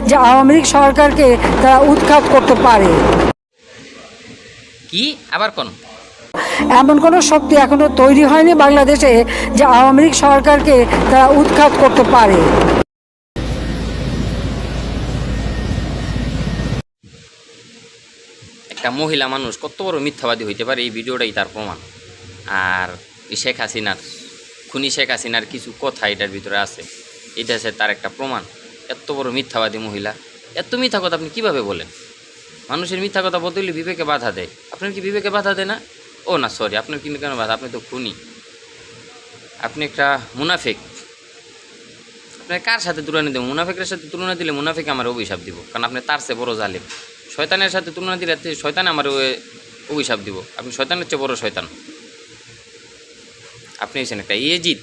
যে আওয়ামী লীগ সরকারকে তারা উৎখাত করতে পারে। কি আবার কোন এমন কোনো শক্তি এখনো তৈরি হয়নি বাংলাদেশে যে আওয়ামী লীগ সরকারকে তারা উৎখাত করতে পারে। একটা মহিলা মানুষ কত বড় মিথ্যাবাদী হইতে পারে এই ভিডিওটাই তার প্রমাণ। আর এই শেখ হাসিনার খুনি শেখ হাসিনার কিছু কথা এটার ভিতরে আছে, এটা আছে তার একটা প্রমাণ। এত বড় মিথ্যাবাদী মহিলা, এত মিথ্যা কথা আপনি কিভাবে বলেন? মানুষের মিথ্যা কথা বলতে হলে বিবেকে বাধা দেয়। আপনার কি বিবেকে বাধা দেয় না? ও না সরি, আপনার কিন্তু কেন বাধা? আপনি তো খুনি, আপনি একটা মুনাফিক। আপনার কার সাথে তুলনা দেব? মুনাফিকের সাথে তুলনা দিলে মুনাফিক আমার অভিশাপ দিব, কারণ আপনি তার চেয়ে বড় জালিম। শয়তানের সাথে তুলনা দিলে শয়তান আমার অভিশাপ দিব। আপনি শয়তানের চেয়ে বড় শয়তান। আপনি হচ্ছেন একটা ইয়েজিদ।